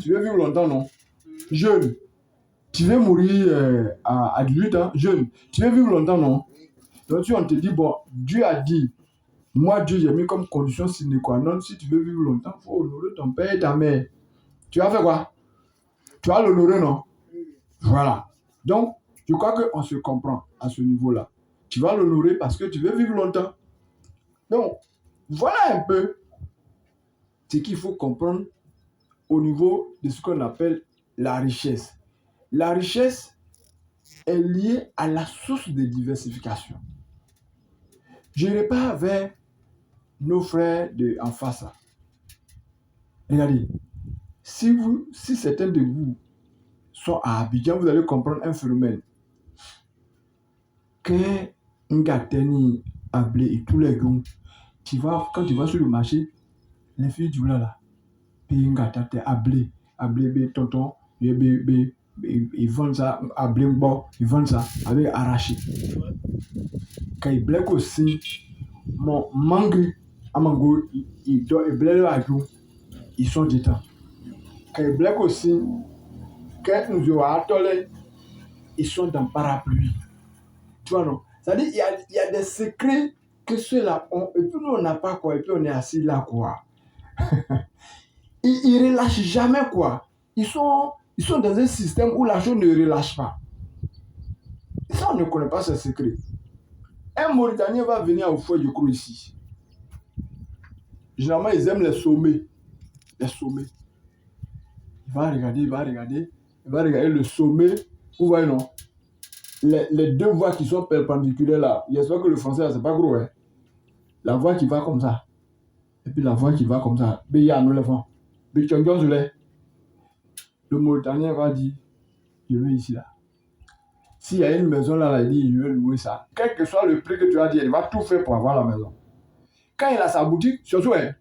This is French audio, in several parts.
Tu veux vivre longtemps, non? Jeune. Tu veux mourir à 18 ans, jeune. Tu veux vivre longtemps, non? Donc, on te dit, bon, Dieu a dit, moi, Dieu, j'ai mis comme condition sine qua non, si tu veux vivre longtemps, il faut honorer ton père et ta mère. Tu vas faire quoi? Tu vas l'honorer, non? Voilà. Donc, je crois qu'on se comprend à ce niveau-là. Tu vas l'honorer parce que tu veux vivre longtemps. Donc, voilà un peu ce qu'il faut comprendre au niveau de ce qu'on appelle la richesse. La richesse est liée à la source de diversification. Je n'irai pas vers nos frères en face. Regardez, si certains de vous sont à Abidjan, vous allez comprendre un phénomène. Que Ngateni, Ablé et tous les gars, quand tu vas sur le marché, les filles du là, Ngatate, Ablé, tonton, ils vendent ça, Ablé, bon, ils vendent ça avec arraché. Quand ils blessent aussi, mon mangue, Amango, ils blessent à jour, ils sont détents. Quand ils blessent aussi, quand nous avons attelé, ils sont dans parapluie. Tu vois, non? C'est-à-dire, il y a des secrets que ceux-là ont, et puis nous, on n'a pas, quoi, et puis on est assis là, quoi. Ils ne relâchent jamais, quoi. Ils sont dans un système où la chose ne relâche pas. Et ça, on ne connaît pas ces secrets. Un Mauritanien va venir au foyer, je crois, ici. Généralement, ils aiment les sommets. Les sommets. Il va regarder le sommet. Vous voyez, non? Les deux voies qui sont perpendiculaires là, j'espère que le français là, c'est pas gros, hein. La voie qui va comme ça, et puis la voie qui va comme ça, il y a un éléphant. Le Mauritanien va dire, je veux ici là. S'il y a une maison là, il dit, je veux louer ça. Quel que soit le prix que tu as dit, il va tout faire pour avoir la maison. Quand il a sa boutique, surtout, hein,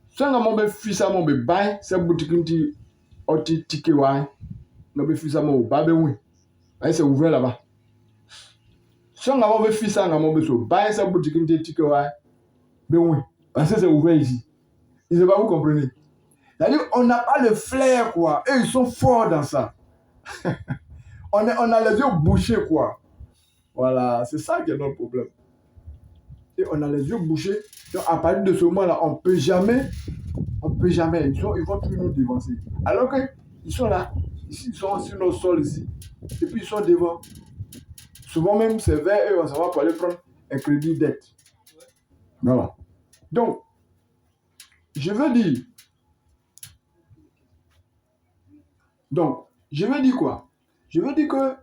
si on a fait ça, on va sa boutique, on dit, ticket, on a fait ça, on va c'est ouvert là-bas. Si on a fait ça, on va sa boutique, on dit, ticket, parce que c'est ouvert ici. Ils ne pas vous comprenez. C'est-à-dire, on n'a pas le flair, quoi. Eux, ils sont forts dans ça. on a les yeux bouchés, quoi. Voilà, c'est ça qui est notre problème. Et on a les yeux bouchés. Donc, à partir de ce moment-là, on ne peut jamais. Ils vont toujours nous dévancer. Alors qu'ils sont là, ici, ils sont sur nos sols ici. Et puis, ils sont devant. Souvent même, c'est vers eux, on s'en va pour aller prendre un crédit dette. Voilà. Donc, je veux dire quoi? Je veux dire que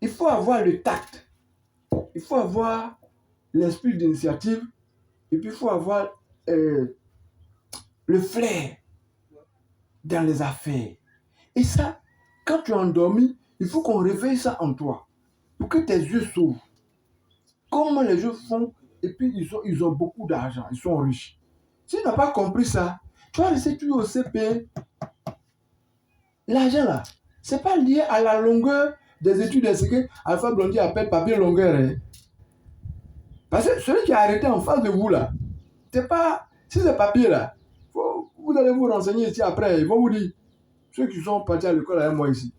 il faut avoir le tact, il faut avoir l'esprit d'initiative, et puis il faut avoir le flair dans les affaires. Et ça, quand tu es endormi, il faut qu'on réveille ça en toi, pour que tes yeux s'ouvrent. Comment les gens font, et puis ils ont beaucoup d'argent, ils sont riches. Si tu n'as pas compris ça, tu vas rester toujours au CP. L'argent là, c'est pas lié à la longueur des études, c'est que Alpha Blondy appelle papier longueur. Hein. Parce que celui qui a arrêté en face de vous là, c'est pas. Si c'est papier là, vous allez vous renseigner ici après. Ils vont vous dire, ceux qui sont partis à l'école avec moi ici,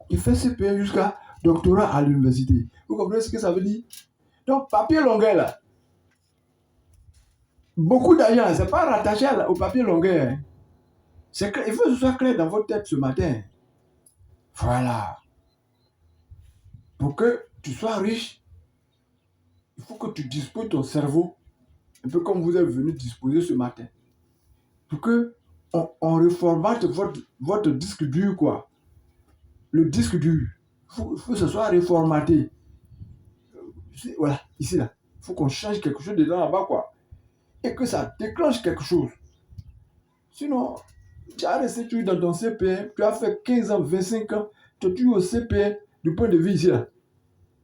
il fait CP jusqu'à doctorat à l'université. Vous comprenez ce que ça veut dire? Donc, papier longueur là, beaucoup d'argent, c'est pas rattaché au papier longueur. Hein. C'est que, il faut que ce soit clair dans votre tête ce matin. Voilà. Pour que tu sois riche, il faut que tu disposes ton cerveau, un peu comme vous êtes venu disposer ce matin. Pour que on reformate votre disque dur, quoi. Le disque dur. Il faut que ce soit reformaté. Voilà, ici, là. Il faut qu'on change quelque chose dedans là-bas, quoi. Et que ça déclenche quelque chose. Sinon, tu as resté toujours dans ton CPN, tu as fait 15 ans, 25 ans, tu es toujours au CPN du point de vue ici, là.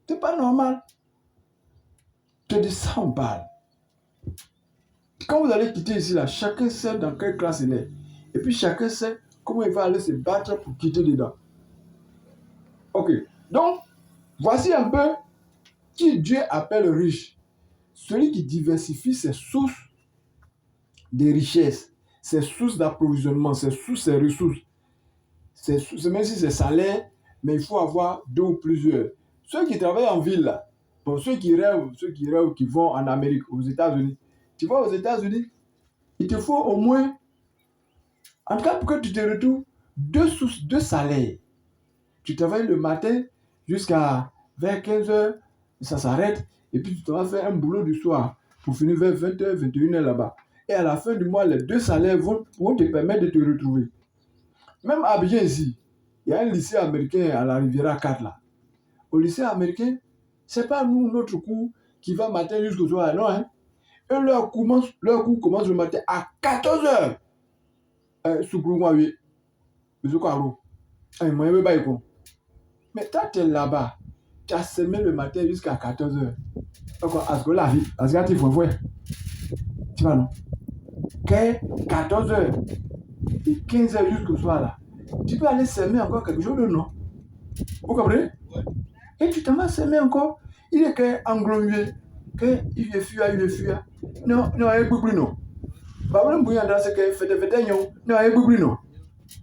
C'est pas normal. C'est de ça on parle. Quand vous allez quitter ici, là, chacun sait dans quelle classe il est. Et puis chacun sait comment il va aller se battre pour quitter dedans. Ok. Donc, voici un peu qui Dieu appelle riche. celui qui diversifie ses sources de richesse, ses sources d'approvisionnement, ses ressources, même si c'est salaire, mais il faut avoir 2 ou plusieurs. Ceux qui travaillent en ville, là, pour ceux qui rêvent, qui vont en Amérique, aux États-Unis, tu vas aux États-Unis, il te faut au moins, en tout cas pour que tu te retrouves, 2 sources, 2 salaires. Tu travailles le matin jusqu'à vers 15h, ça s'arrête, et puis tu vas faire un boulot du soir pour finir vers 20h, 21h là-bas. Et à la fin du mois, les 2 salaires vont te permettre de te retrouver. Même à Abidjan ici, il y a un lycée américain à la Riviera 4 là. Au lycée américain, ce n'est pas nous, notre cours, qui va matin jusqu'au soir, non, hein. Et leur cours commence le matin à 14h. Mais toi, tu es là-bas, tu as semé le matin jusqu'à 14h. Donc, à ce que la vie, parce que tu vois, tu vois, non? 14h et 15h jusqu'au soir, là, tu peux aller semer encore quelque chose de non. Vous comprenez? Ouais. Et tu t'en vas semer encore. Il est qu'englobé, qu'il est fuir. Non, il est beaucoup non.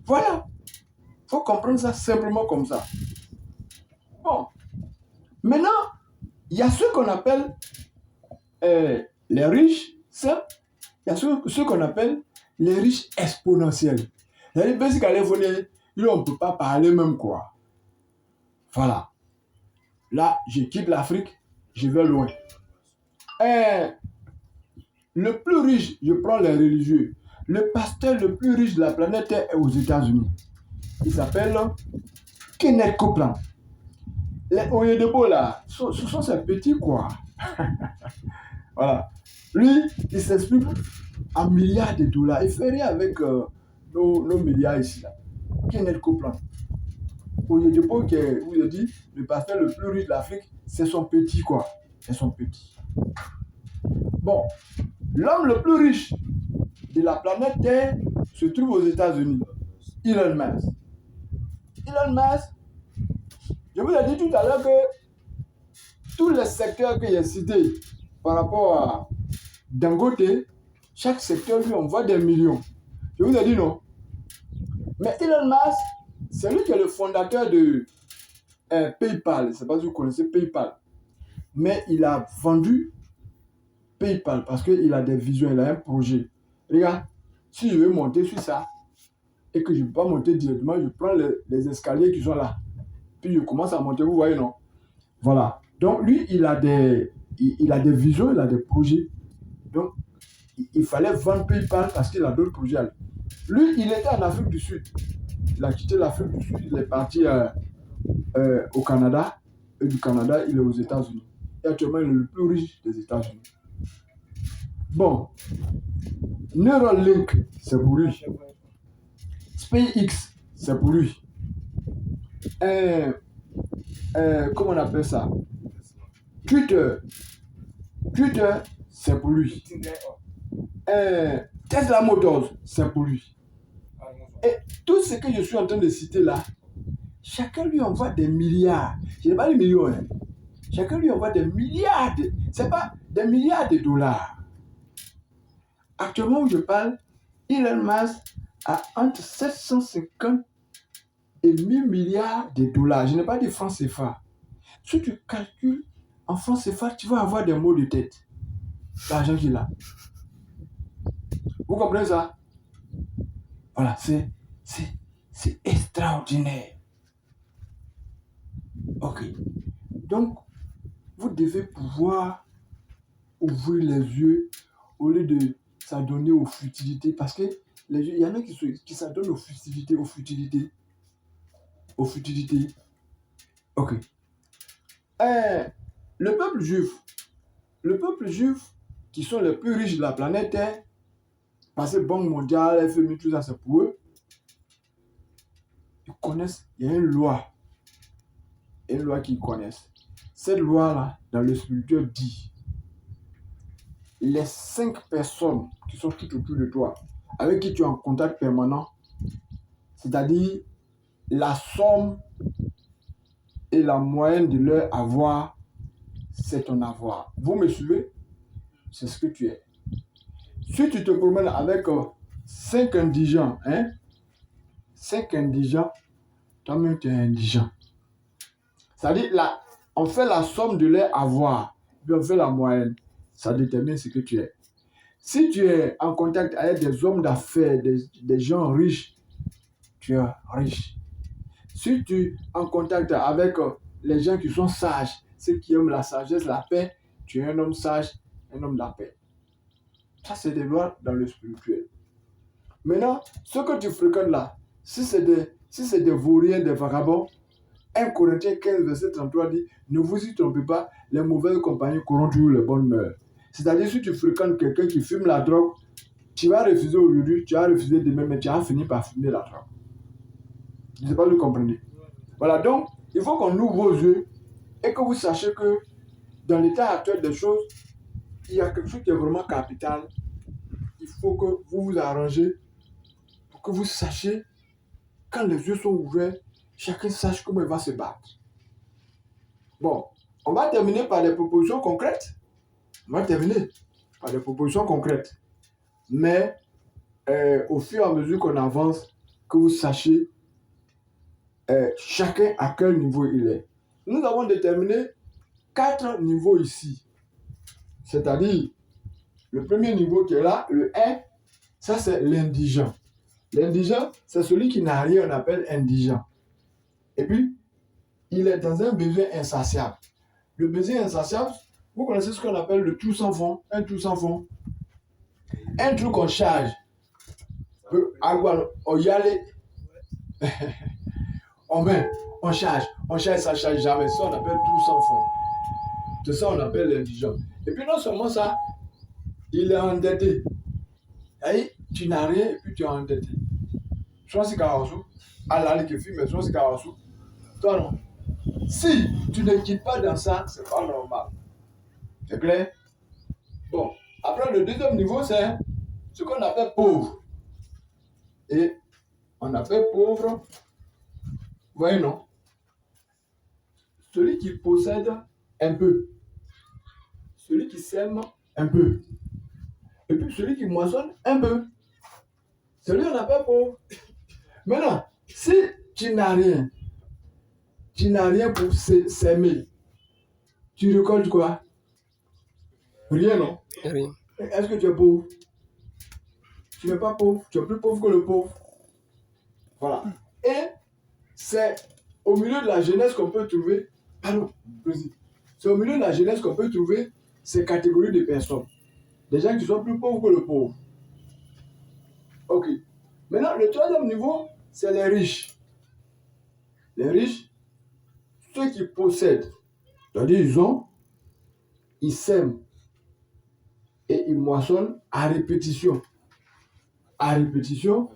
Voilà. Il faut comprendre ça simplement comme ça. Bon. Maintenant, il y a ceux qu'on appelle les riches simples. Il y a ceux qu'on appelle les riches exponentiels. C'est-à-dire, on ne peut pas parler même quoi. Voilà. Là, je quitte l'Afrique, je vais loin. Le plus riche, je prends les religieux. Le pasteur le plus riche de la planète est aux États-Unis. Il s'appelle Kenneth Copeland. Les Oyedebo là, ce sont ces petits quoi. Voilà. Lui, il s'exprime en milliards de dollars. Il fait rien avec nos milliards ici là. Kenneth Copeland. Oyedebo, qui est, vous avez dit, le pasteur le plus riche de l'Afrique, c'est son petit quoi. C'est son petit. Bon, l'homme le plus riche de la planète Terre se trouve aux États-Unis. Elon Musk. Elon Musk, je vous ai dit tout à l'heure que tous les secteurs que j'ai cités par rapport à Dangote, chaque secteur lui envoie des millions. Je vous ai dit non. Mais Elon Musk, c'est lui qui est le fondateur de PayPal. Je ne sais pas si vous connaissez PayPal. Mais il a vendu PayPal parce qu'il a des visions, il a un projet. Regarde, si je veux monter sur ça et que je ne peux pas monter directement, je prends les escaliers qui sont là. Puis je commence à monter, vous voyez, non? Voilà. Donc lui, il a des visions, il a des projets. Donc, il fallait vendre PayPal parce qu'il a d'autres projets. Lui, il était en Afrique du Sud. Il a quitté l'Afrique du Sud, il est parti au Canada. Et du Canada, il est aux États-Unis. Et actuellement, il est le plus riche des États-Unis. Bon. Neuralink, c'est pour lui. SpaceX, c'est pour lui. Comment on appelle ça? Twitter, c'est pour lui. Tesla Motors, c'est pour lui. Et tout ce que je suis en train de citer là, chacun lui envoie des milliards. Je n'ai pas les millions. Hein. Chacun lui envoie des milliards. C'est pas des milliards de dollars. Actuellement où je parle, Elon Musk a entre 750 et 1000 milliards de dollars. Je n'ai pas dit francs CFA. Si tu calcules en francs CFA, tu vas avoir des mots de tête. L'argent qu'il a. Vous comprenez ça? Voilà, c'est extraordinaire. Ok. Donc, vous devez pouvoir ouvrir les yeux au lieu de s'adonner aux futilités. Parce que il y en a qui s'adonnent aux futilités. Ok. Le peuple juif, qui sont les plus riches de la planète Terre, parce que Banque mondiale, FMI, tout ça, c'est pour eux. Ils connaissent, il y a une loi qu'ils connaissent. Cette loi-là, dans le spirituel, dit les 5 personnes qui sont tout autour de toi, avec qui tu es en contact permanent, c'est-à-dire la somme et la moyenne de leur avoir, c'est ton avoir. Vous me suivez? c'est ce que tu es. Si tu te promènes avec 5 indigents, 5 indigents, toi-même tu es indigent. C'est-à-dire, là, on fait la somme de leur avoir, puis on fait la moyenne. Ça détermine ce que tu es. Si tu es en contact avec des hommes d'affaires, des gens riches, tu es riche. Si tu es en contact avec les gens qui sont sages, ceux qui aiment la sagesse, la paix, tu es un homme sage, un homme de la paix. Ça, c'est des lois dans le spirituel. Maintenant, ce que tu fréquentes là, si c'est des vauriens, des vagabonds, 1 Corinthiens 15, verset 33 dit, ne vous y trompez pas, les mauvaises compagnies corrompent toujours les bonnes mœurs. C'est-à-dire, si tu fréquentes quelqu'un qui fume la drogue, tu vas refuser aujourd'hui, tu vas refuser demain, mais tu vas finir par fumer la drogue. Je ne sais pas si vous comprenez. Voilà, donc, il faut qu'on ouvre vos yeux et que vous sachiez que dans l'état actuel des choses, il y a quelque chose qui est vraiment capital. Il faut que vous vous arrangez pour que vous sachiez, quand les yeux sont ouverts, chacun sache comment il va se battre. Bon, on va terminer par des propositions concrètes. Mais au fur et à mesure qu'on avance, que vous sachiez chacun à quel niveau il est. Nous avons déterminé 4 niveaux ici. C'est-à-dire, le premier niveau qui est là, le 1, ça c'est l'indigent. L'indigent, c'est celui qui n'a rien, on appelle indigent. Et puis, il est dans un besoin insatiable. Le besoin insatiable, vous connaissez ce qu'on appelle le tout sans fond, un tout sans fond. Un truc qu'on charge. On y allait. On charge, ça ne charge jamais. Ça, on appelle tout sans fond. C'est ça, on appelle l'indigent. Et puis, non seulement ça, il est endetté. Et tu n'as rien et puis tu es endetté. Soit c'est Karasu, à la ligue mais soit c'est Karasu. Toi, non. Si tu ne quittes pas dans ça, c'est pas normal. C'est clair? Bon. Après, le deuxième niveau, c'est ce qu'on appelle pauvre. Et on appelle pauvre, vous voyez, non? Celui qui possède un peu. Celui qui sème un peu. Et puis celui qui moissonne un peu. Celui on appelle pauvre. Maintenant, si tu n'as rien pour s'aimer, tu récoltes quoi? Rien, non? Rien. Est-ce que tu es pauvre? Tu n'es pas pauvre, tu es plus pauvre que le pauvre. Voilà. Et c'est au milieu de la jeunesse qu'on peut trouver, c'est au milieu de la jeunesse qu'on peut trouver ces catégories de personnes. Des gens qui sont plus pauvres que le pauvre. Ok. Maintenant, le troisième niveau, c'est les riches. Les riches, ceux qui possèdent, c'est-à-dire ils sèment et ils moissonnent à répétition. À répétition,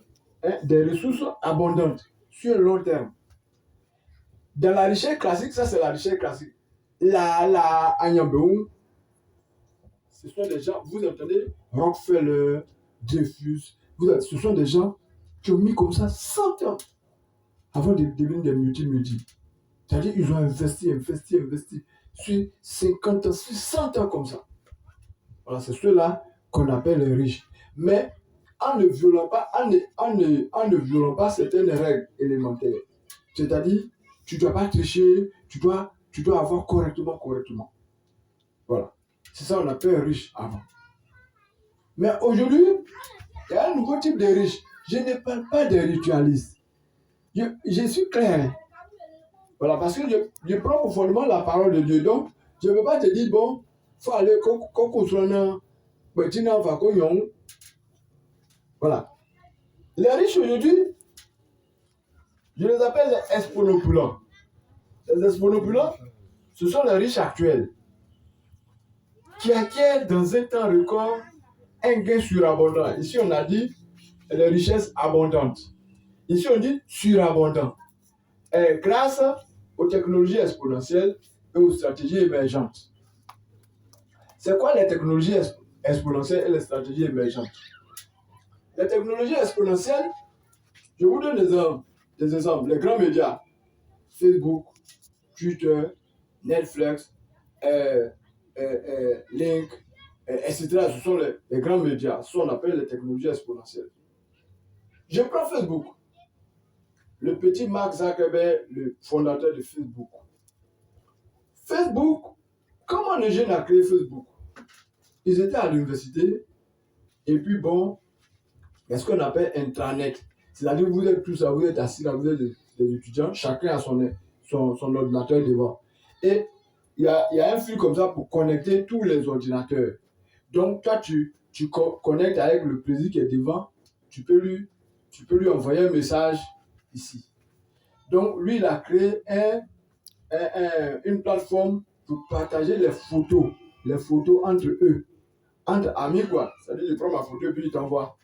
des ressources abondantes sur le long terme. Dans la richesse classique, ça c'est la richesse classique. La Agnambeou, ce sont des gens, vous entendez Rockefeller, Dreyfus, ce sont des gens qui ont mis comme ça 100 ans avant de devenir des multi. C'est-à-dire qu'ils ont investi sur 50 ans, sur 100 ans comme ça. Voilà, c'est ceux-là qu'on appelle les riches. Mais en ne violant pas certaines règles élémentaires. C'est-à-dire, tu ne dois pas tricher, tu dois avoir correctement. Voilà. C'est ça qu'on appelle riche avant. Mais aujourd'hui, il y a un nouveau type de riche. Je ne parle pas des ritualistes. Je suis clair. Voilà, parce que je prends profondément la parole de Dieu. Donc, je ne peux pas te dire, bon, il faut aller voilà. Les riches aujourd'hui, je les appelle les exponopulants. Les exponopulants, ce sont les riches actuels qui acquièrent dans un temps record un gain surabondant. Ici, on a dit les richesses abondantes. Ici, on dit surabondant. Grâce aux technologies exponentielles et aux stratégies émergentes. C'est quoi les technologies exponentielles et les stratégies émergentes? Les technologies exponentielles, je vous donne des exemples. Les grands médias, Facebook, Twitter, Netflix, Link, etc. Ce sont les grands médias, ce qu'on appelle les technologies exponentielles. Je prends Facebook. Le petit Mark Zuckerberg, le fondateur de Facebook. Facebook, comment les jeunes ont créé Facebook? Ils étaient à l'université, et puis bon, il y a ce qu'on appelle intranet. C'est-à-dire que vous êtes tous là, vous êtes assis là, vous êtes des étudiants, chacun a son ordinateur devant. Et il y a un fil comme ça pour connecter tous les ordinateurs. Donc, toi, tu connectes avec le président qui est devant, tu peux lui envoyer un message ici. Donc, lui, il a créé une plateforme pour partager les photos entre eux, entre amis, quoi. C'est-à-dire, je prends ma photo et puis il t'envoie.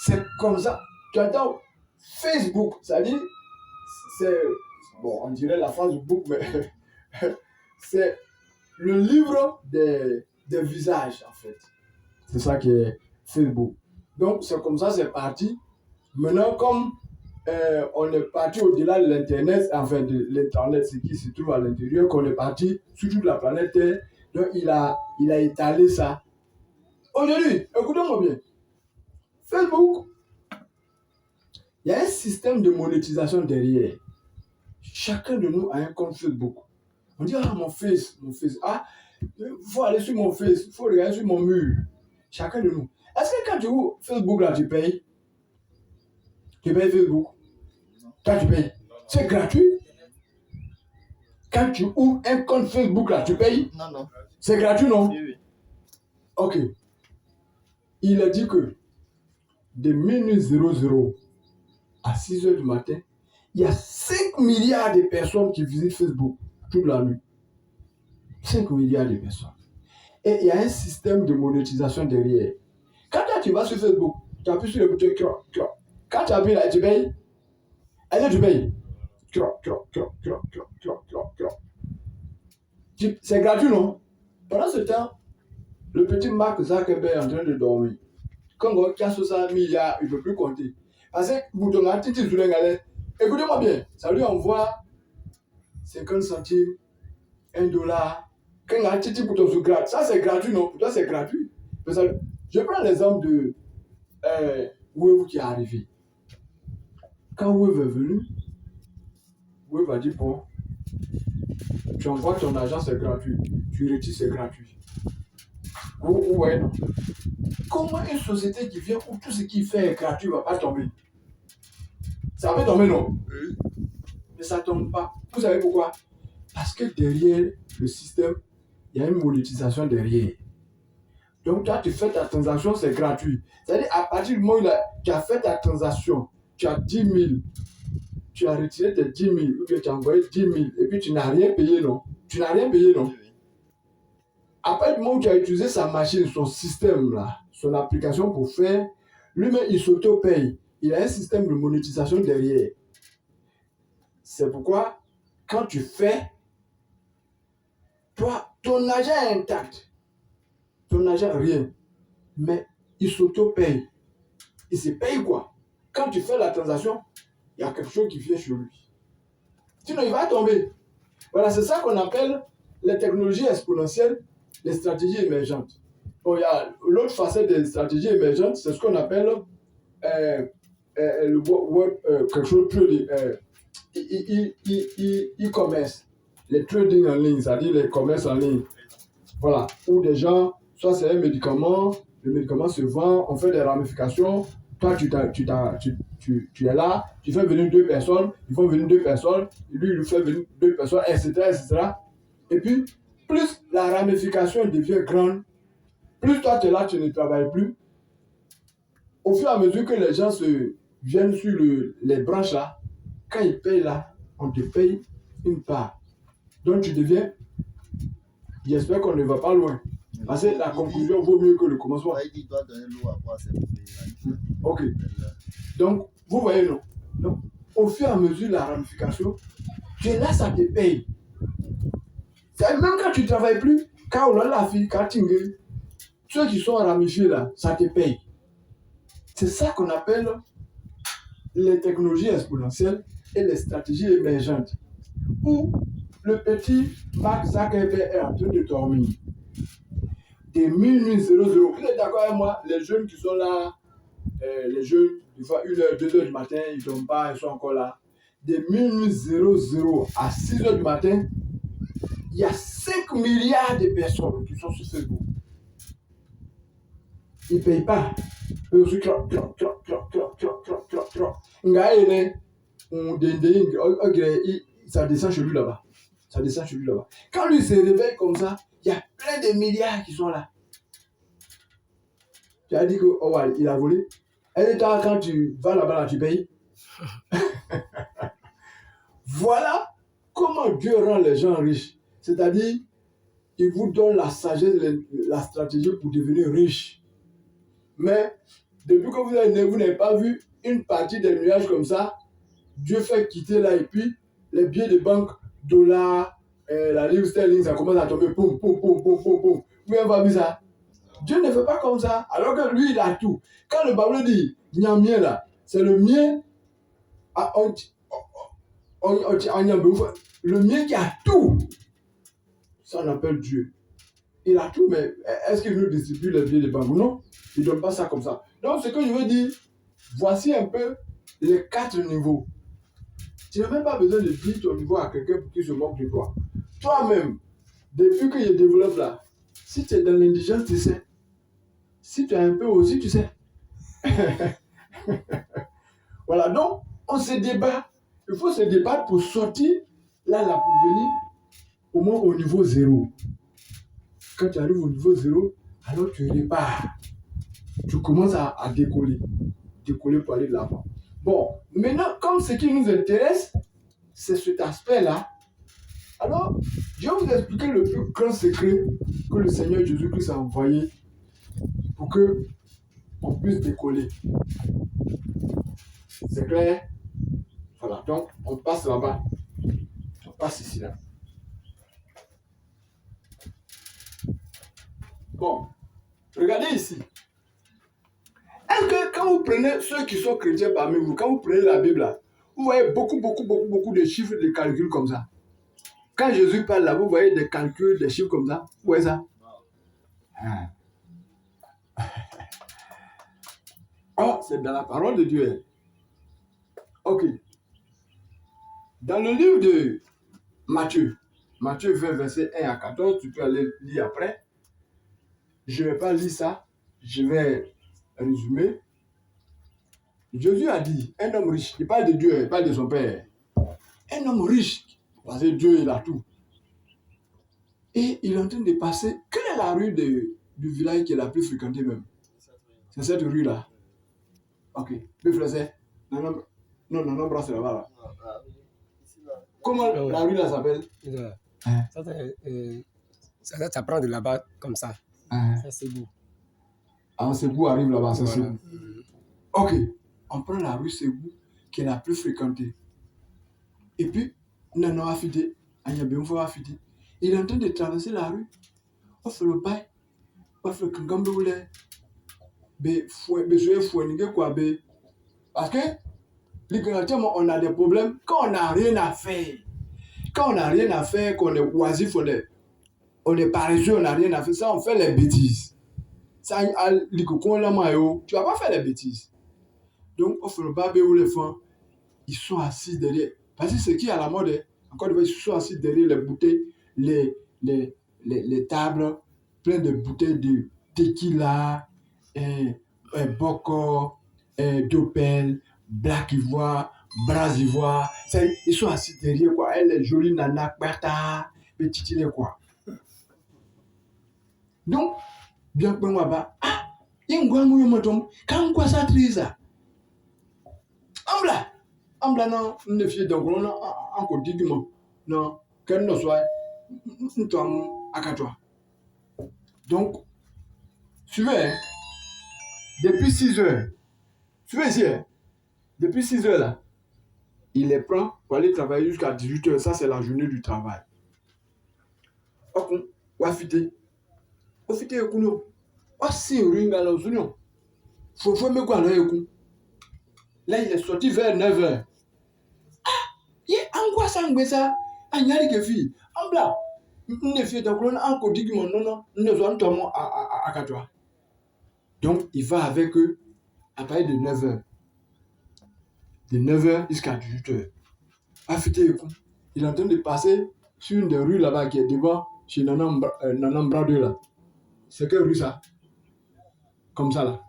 C'est comme ça. Tu entends Facebook, c'est-à-dire, c'est, bon, on dirait la phrase du book, mais c'est le livre des visages, en fait. C'est ça qui est Facebook. Donc, c'est comme ça, c'est parti. Maintenant, comme on est parti au-delà de l'Internet, enfin de l'Internet, ce qui se trouve à l'intérieur, qu'on est parti sur toute la planète Terre, donc il a étalé ça. Aujourd'hui, écoutez-moi bien. Facebook, il y a un système de monétisation derrière. Chacun de nous a un compte Facebook. On dit, ah, mon face, ah, il faut aller sur mon face, il faut regarder sur mon mur. Chacun de nous. Est-ce que quand tu ouvres Facebook, là, tu payes? Tu payes Facebook? Quand tu payes? C'est gratuit? Quand tu ouvres un compte Facebook, là, tu payes? Non. C'est gratuit, non? Oui. Ok. Il a dit que de minute 00 à 6 heures du matin, il y a 5 milliards de personnes qui visitent Facebook toute la nuit. 5 milliards de personnes. Et il y a un système de monétisation derrière. Quand tu vas sur Facebook, tu appuies sur le bouton cro. Quand tu appuies là, tu payes. Est-ce que tu payes? Cro. C'est gratuit, non? Pendant ce temps, le petit Mark Zuckerberg est en train de dormir. Quand on a 60 milliards, il ne peut plus compter. Parce que bouton là, écoutez-moi bien, ça lui envoie 50 centimes, $1. Quand on a un petit bouton sur gratuit, ça c'est gratuit, non? Pour toi c'est gratuit. Je prends l'exemple de Wave qui est arrivé. Quand Wave est venu, Wave a dit, bon, tu envoies ton argent, c'est gratuit. Tu retires, c'est gratuit. Ouais, non. Comment une société qui vient où tout ce qu'il fait est gratuit ne va pas tomber? Ça peut tomber, non? Oui. Mais ça ne tombe pas. Vous savez pourquoi? Parce que derrière le système, il y a une monétisation derrière. Donc, toi, tu fais ta transaction, c'est gratuit. C'est-à-dire, à partir du moment où tu as fait ta transaction, tu as 10 000, tu as retiré tes 10 000, ou bien tu as envoyé 10 000, et puis tu n'as rien payé, non? Tu n'as rien payé, non? Oui. À partir du moment où tu as utilisé sa machine, son système, là, son application pour faire, lui-même, il s'auto-paye. Il a un système de monétisation derrière. C'est pourquoi, quand tu fais, toi, ton argent est intact. Ton argent, rien. Mais il s'auto-paye. Il se paye quoi? Quand tu fais la transaction, il y a quelque chose qui vient sur lui. Sinon, il va tomber. Voilà, c'est ça qu'on appelle les technologies exponentielles, les stratégies émergentes. Bon, il y a l'autre facette des stratégies émergentes, c'est ce qu'on appelle quelque chose de e-commerce, les trading en ligne, c'est-à-dire les commerces en ligne. Voilà, où des gens, soit c'est un médicament, le médicament se vend, on fait des ramifications. Toi, tu es là, tu fais venir 2 personnes, ils font venir 2 personnes, lui, il fait venir 2 personnes, etc. Et puis, plus la ramification devient grande, plus toi, tu es là, tu ne travailles plus. Au fur et à mesure que les gens viennent sur les branches là, quand ils payent là, on te paye une part. Donc, tu deviens, j'espère qu'on ne va pas loin. Parce que la conclusion vaut mieux que le commencement. Il doit donner l'eau à boire, c'est ok. Donc, vous voyez, non? Donc, au fur et à mesure de la ramification, tu es là, ça te paye. Même quand tu ne travailles plus, quand on a la fille, quand tu ceux qui sont ramifiés là, ça te paye. C'est ça qu'on appelle les technologies exponentielles et les stratégies émergentes. Où le petit Mark Zuckerberg est en train de dormir. Des minuit 00. Vous êtes d'accord avec moi? Les jeunes qui sont là, les jeunes, des fois 1h, 2h du matin, ils ne dorment pas, ils sont encore là. De minuit 00 à 6h du matin, il y a 5 milliards de personnes qui sont sur Facebook. Ils ne payent pas. Eux aussi, ça descend chez lui là-bas. Ça descend chez lui là-bas. Quand lui se réveille comme ça, il y a plein de milliards qui sont là. Tu as dit que oh, ouais, il a volé. Et quand tu vas là-bas, là, tu payes. Voilà comment Dieu rend les gens riches. C'est-à-dire, il vous donne la sagesse, la stratégie pour devenir riche. Mais depuis que vous êtes né, vous n'avez pas vu une partie des nuages comme ça. Dieu fait quitter là et puis les billets de banque, dollars, la livre sterling, ça commence à tomber. Poum, poum, poum, poum, poum, poum. Vous n'avez pas vu ça? Dieu ne fait pas comme ça. Alors que lui, il a tout. Quand le Bible dit, il y a un mien là, c'est le mien. Le mien qui a tout. Ça on appelle Dieu. Il a tout, mais est-ce qu'il nous distribue les billets de banque? Non, il ne donne pas ça comme ça. Donc, ce que je veux dire, voici un peu les 4 niveaux. Tu n'as même pas besoin de dire ton niveau à quelqu'un pour qu'il se moque de toi. Toi-même, depuis que je développe là, si tu es dans l'indigence, tu sais. Si tu as un peu aussi, tu sais. Voilà, donc, on se débat. Il faut se débattre pour sortir, là, pour venir au moins au niveau 0. Quand tu arrives au niveau 0, alors tu repars. Tu commences à décoller. Décoller pour aller de l'avant. Bon, maintenant, comme ce qui nous intéresse, c'est cet aspect-là. Alors, je vais vous expliquer le plus grand secret que le Seigneur Jésus-Christ a envoyé pour qu'on puisse décoller. C'est clair? Voilà, donc on passe là-bas. On passe ici, là. Bon, regardez ici. Est-ce que quand vous prenez ceux qui sont chrétiens parmi vous, quand vous prenez la Bible là, vous voyez beaucoup de chiffres, de calculs comme ça. Quand Jésus parle là, vous voyez des calculs, des chiffres comme ça. Vous voyez ça? Ah. Oh, c'est dans la parole de Dieu. Ok. Dans le livre de Matthieu 20, verset 1 à 14, tu peux aller lire après. Je ne vais pas lire ça, je vais résumer. Jésus a dit, un homme riche, il parle de Dieu, il parle de son Père. Un homme riche, parce que Dieu, il a tout. Et il est en train de passer. Quelle est la rue du village qui est la plus fréquentée même? C'est cette rue-là. Ok. Le frère, non, c'est là-bas. Là. Comment la rue là s'appelle? Ça prend de là-bas comme ça. Ça c'est beau. Ah, Ségou arrive là-bas, ça c'est Ségou. Ok. On prend la rue Ségou qui est la plus fréquentée. Et puis, il est en train de traverser la rue. On fait le bail. On fait le kangambe. Parce que, on a des problèmes quand on n'a rien à faire. Quand on n'a rien à faire, qu'on est oisif, on est paresseux, on n'a rien à faire, ça, on fait les bêtises. Ça, tu ne vas pas faire les bêtises. Donc, on fait le barbé ou les femmes, ils sont assis derrière. Parce que ce qui est à la mode, encore une fois, ils sont assis derrière les bouteilles, les tables, plein de bouteilles de tequila, boko, d'opel, black ivoire, bras ivoire. Ils sont assis derrière, quoi. Elle est jolie, nana, bata, petit, quoi. Donc, bien que moi, ah, il y a un grand mouvement, quand quoi ça trisa? Ambla, non, ne fie donc, non, encore dignement, non, qu'elle ne soit, nous sommes à toi. Donc, suivez, hein, depuis 6 heures, suivez ici, hein, depuis 6 heures là, il les prend pour aller travailler jusqu'à 18 heures, ça c'est la journée du travail. Ok, on va fêter. On fêter le coup. On s'y ring à l'union. Faut me quoi là, là, il est sorti vers 9 heures. Ah, il est en quoi ça, ça? Ah, il y a des filles. En blanc. ne fait de colonne en côté qui m'en non, nous sommes tombés à 4. Donc, il va avec eux à partir de 9h. De 9h jusqu'à 18h. Il est en train de passer sur une des rues là-bas qui est devant chez Nanam Bradeux là. C'est quelle rue ça? Comme ça là.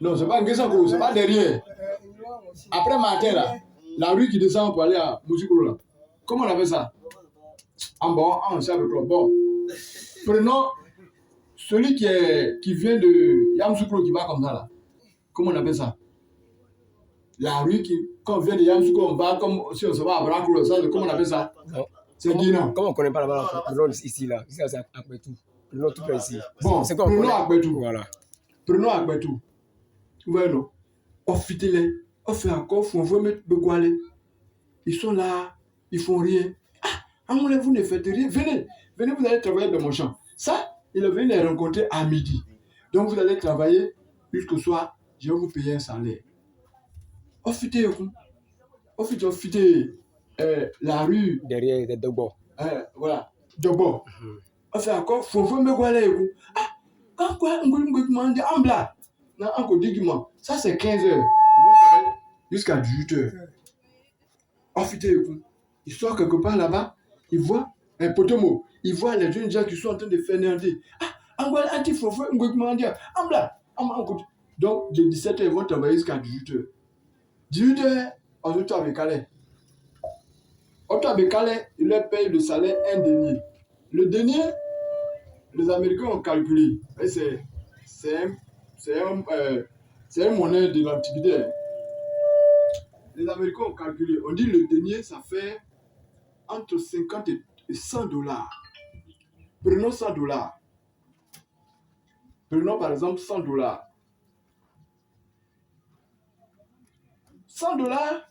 Non, c'est pas Nguessanko, c'est pas derrière. Après matin là, la rue qui descend pour aller à Moussikoulou là. Comment on appelle ça? En bon, on sait avec toi. Bon. Prenons celui qui vient de Yamoussoukro qui va comme ça là. Comment on appelle ça? La rue qui, quand on vient de Yamoussoukro, on va comme si on se va à Bracoulou. Ça, comment on appelle ça? C'est Guinan. Comment on ne connaît pas là-bas? Prenons ici là. Ici, c'est Akbetou. Prenons tout près ici. Bon, c'est quoi, prenons Akbetou. Voilà. Prenons Akbetou. Vous voyez, non? On fit les. On fait encore, on veut mettre de quoi aller. Ils sont là, ils font rien. Ah, vous ne faites rien. Venez, vous allez travailler dans mon champ. Ça, il est venu les rencontrer à midi. Donc, vous allez travailler jusqu'au soir. Je vais vous payer un salaire. On fit la rue. Derrière les Dobo. Voilà, Dobo. On fait encore, faut me quoi aller. Ah, quand quoi, on peut demander en blanc. Non, encore 10 mois. Ça, c'est 15h. Jusqu'à 18h. On fit il sort quelque part là-bas. Il voit un potomo. Il voit les jeunes gens qui sont en train de faire nerder. Ah, on va anti-fofo, on va demander en blanc. Donc, de 17h, ils vont travailler jusqu'à 18h. 18h, on se trouve avec Calais. On trouve avec Calais, ils leur payent le salaire un denier. Le denier, les Américains ont calculé. C'est un monnaie de l'Antiquité. Les Américains ont calculé. On dit le denier, ça fait entre 50 et $100. Prenons $100. Prenons par exemple $100. $100,